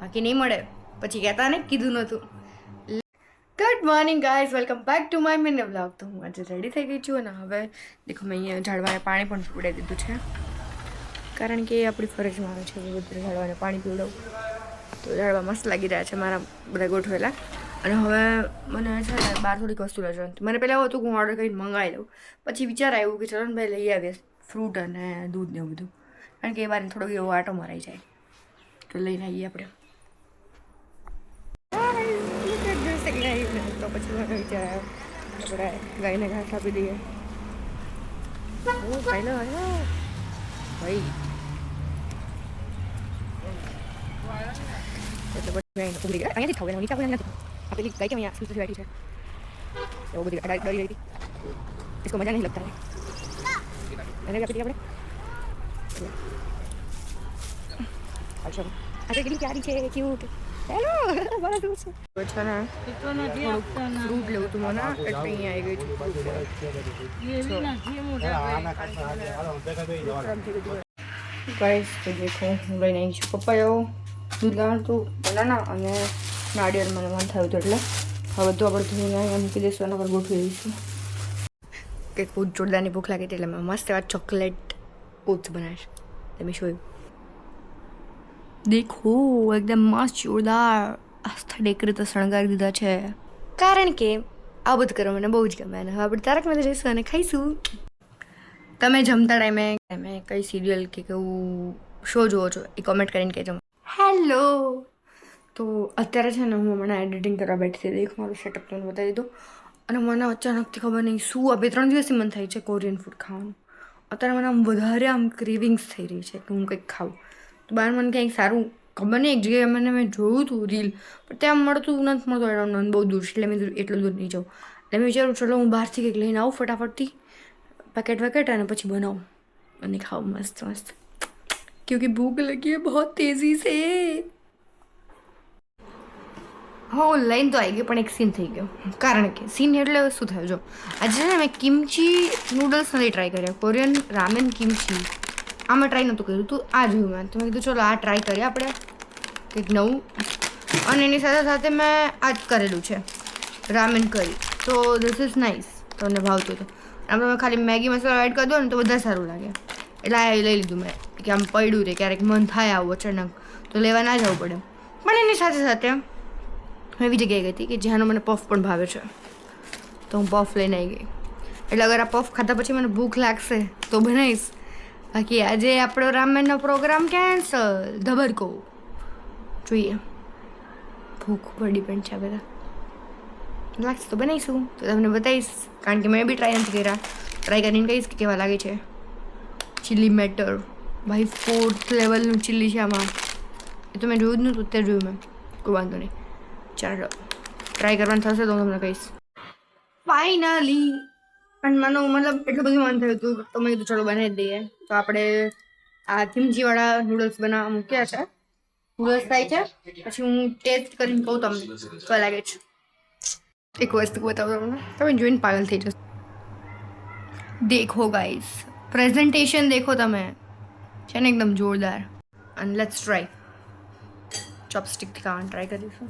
બાકી નહીં મળે પછી કહેતા ને કીધું નહોતું. Good morning guys, welcome back to my mini vlog. તો હું આજે રેડી થઈ ગઈ છું અને હવે દેખો મેં અહીંયા ઝાડવાને પાણી પણ પીવડાવી દીધું છે, કારણ કે આપણી ફરજમાં આવે છે બધું ઝાડવાને પાણી પીવડાવવું. તો ઝાડવા મસ્ત લાગી રહ્યા છે મારા બધા ગોઠવેલા. અને હવે મને છે ને બહાર થોડીક વસ્તુ લઈ જવાનું. મને પહેલાં એવું હતું કે હું ઓર્ડર કરીને મંગાવી લઉં, પછી વિચાર આવ્યું કે ચલો ને ભાઈ લઈ આવીએ ફ્રૂટ અને દૂધ ને એવું બધું, કારણ કે એ બાર થોડોક એવો આટો મરાઈ જાય તો લઈને આવીએ આપણે. તો પછી મને વિચાર આવ્યો આપણે ગાયને ઘાસ આપી દઈએ. ભાઈ એટલે પછી ઉભરી ગયા અહીંયાથી થવું નીચા કોઈ નથી આપેલી ગાય કે અહીંયા સુઈ બેઠી છે એવું બધી ડરી રહી હતી. इसको मज़ा नहीं लगता है. मैंने क्या આપણે अच्छा अच्छा કેટલી પ્યારી છે, ક્યુટ. હેલો બड़ा दूर से अच्छा ना तो ना जी फ्रूट ले तो मना એટલે અહીં આવી ગઈ છું. ये भी ना जी मोटा गाइस तो देखो હું લઈને આવી છું પપૈયો, દૂધ લાવવાનું હતું, બનાના અને નાળિયેર મને મન થયું હતું એટલે હવે બધું આપણે ધોઈને અહીંયા મૂકી દઈશું અને પર ગોઠવી દઈશું. કે ખૂબ જોરદારની ભૂખ લાગી હતી એટલે મેં મસ્ત એવા ચોકલેટ ઓટ્સ બનાવીશ. તમે જોયું દેખો એકદમ મસ્ત જોરદાર આસ્થા ડેકોરેટ શણગારી દીધા છે, કારણ કે આ બધું કરવા મને બહુ જ ગમે. અને હવે આપણે તારક મહેતા જઈશું અને ખાઈશું. તમે જમતા ટાઈમે કઈ સિરિયલ કે કેવું શો જુઓ છો એ કોમેન્ટ કરીને કહેજો. હેલો, તો અત્યારે છે ને હું હમણાં એડિટિંગ કરવા બેઠી હતી. એક મારું સેટઅપ તમને બતાવી દીધું અને મને અચાનકથી ખબર નહીં શું આ 2-3 દિવસથી મન થાય છે કોરિયન ફૂડ ખાવાનું. અત્યારે મને આમ વધારે આમ ક્રેવિંગ્સ થઈ રહી છે કે હું કંઈક ખાઉં. તો બહાર મને કંઈક સારું ખબર નહીં, એક જગ્યાએ મેં જોયું હતું રીલ, પણ ત્યાં મળતું નથી મળતું એડોન બહુ દૂર છે એટલે મેં એટલું દૂર નહીં જાઉં. એટલે મેં વિચારું ચલો હું બહારથી કંઈક લઈને આવું ફટાફટથી પેકેટ અને પછી બનાવું અને ખાઉં મસ્ત મસ્ત, ક્યોંકि ભૂખ લગી है बहुत तेज़ी से. હા લઈને તો આવી ગયો પણ એક સીન થઈ ગયો, કારણ કે સીન એટલે શું થયું જો આજે છે ને મેં કિમચી નૂડલ્સ નથી ટ્રાય કર્યા, કોરિયન રામેન કિમચી આ મેં ટ્રાય નહોતું કર્યું. તું આ જોયું મેં, તો મેં કીધું ચલો આ ટ્રાય કરીએ આપણે કંઈક નવું. અને એની સાથે સાથે મેં આ જ કરેલું છે રામેન કરી, તો ધીસ ઇઝ નાઇસ. તમને ભાવતું હતું આમ તમે ખાલી મેગી મસાલા એડ કરી દો ને તો બધા સારું લાગે, એટલે આ લઈ લીધું મેં કે આમ પડ્યું રહે, ક્યારેક મન થાય આવું અચાનક તો લેવા ના જવું પડે. પણ એની સાથે સાથે હું એવી જગ્યાએ ગઈ હતી કે જ્યાંનો મને પફ પણ ભાવે છે, તો હું પફ લઈને આવી ગઈ. એટલે અગર આ પફ ખાધા પછી મને ભૂખ લાગશે તો બનાવીશ, બાકી આજે આપણો રામેનનો પ્રોગ્રામ કેન્સલ. ધબરકો જોઈએ, ભૂખ ઉપર ડિપેન્ડ છે. બધા લાગશે તો બનાવીશું, તો તમને બતાવીશ, કારણ કે મેં બી ટ્રાય નથી કર્યા. ટ્રાય કરીને કહીશ કે કેવા લાગે છે. ચીલી મેટર ભાઈ 4th લેવલનું ચીલી છે આમાં, એ તો મેં જોયું જ નહોતું, અત્યારે જોયું મેં. કોઈ વાંધો નહીં, ચાલો ટ્રાય કરવાનું થશે તો હું તમને કહીશ. ફાઇનલી પણ મને મતલબ એટલું બધું મન થયું હતું તો મેં કીધું ચલો બનાવી દઈએ. તો આપણે આ કિમચીવાળા નૂડલ્સ બનાવવા મૂક્યા છે. નૂડલ્સ થાય છે પછી હું ટેસ્ટ કરીને કહું તમને કેવા લાગે છે. એક વસ્તુ બતાવો તમને, તમે જોઈને પાગલ થઈ જશો. દેખો ગાઈઝ, પ્રેઝન્ટેશન દેખો તમે, છે ને એકદમ જોરદાર. અને લેટ્સ ટ્રાય. ચોપસ્ટિકથી ખાવાનું ટ્રાય કરીશું.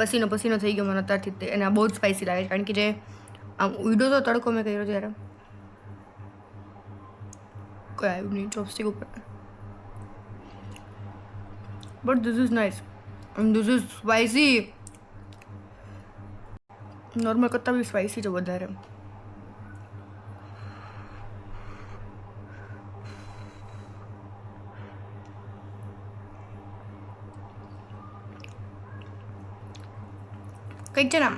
પસીનો થઈ ગયો મને અત્યારથી, અને આ બહુ જ સ્પાઇસી લાગે છે, કારણ કે જે આમ ઉડો તો તડકો મેં કર્યો ત્યારે કોઈ આવ્યું નહીં ચોપસ્ટિક ઉપર. But this is nice and this is spicy. Normal કરતાં બી સ્પાઇસી છે વધારે. કંઈક છે ને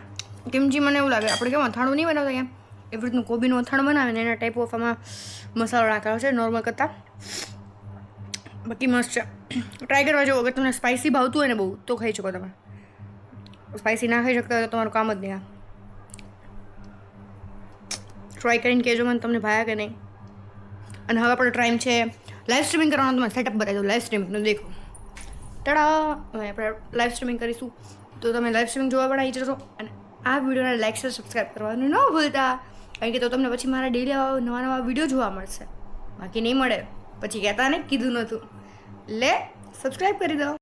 કિમચી મને એવું લાગે આપણે કેમ અથાણું નહીં બનાવતા કેમ એવી રીતનું કોબીનું અથાણું બનાવે ને એના ટાઈપ ઓફ આમાં મસાલો નાખેલો છે નોર્મલ કરતાં. બાકી મસ્ત છે, ટ્રાય કરવા જેવું. અગર તમને સ્પાઇસી ભાવતું હોય ને બહુ તો ખાઈ શકો તમે. સ્પાઇસી ના ખાઈ શકતા હોય તો તમારું કામ જ નહીં. આ ટ્રાય કરીને કહેજો મને તમને ભાયા કે નહીં. અને હવે આપણો ટાઈમ છે લાઈવ સ્ટ્રીમિંગ કરવાનો. તમે સેટઅપ બતાવી દો લાઈવ સ્ટ્રીમિંગનું. દેખો ટડા, હવે આપણે લાઈવ સ્ટ્રીમિંગ કરીશું, તો તમે લાઈવ સ્ટ્રીમિંગ જોવા પણ આવી જશો. અને આ વિડીયોને લાઈક શેર સબસ્ક્રાઈબ કરવાનું ન ભૂલતા, કારણ કે તો તમને પછી મારા ડેલી નવા વિડીયો જોવા મળશે. બાકી નહીં મળે પછી કહેતા ને કીધું નહોતું. લે સબસ્ક્રાઈબ કરી દો.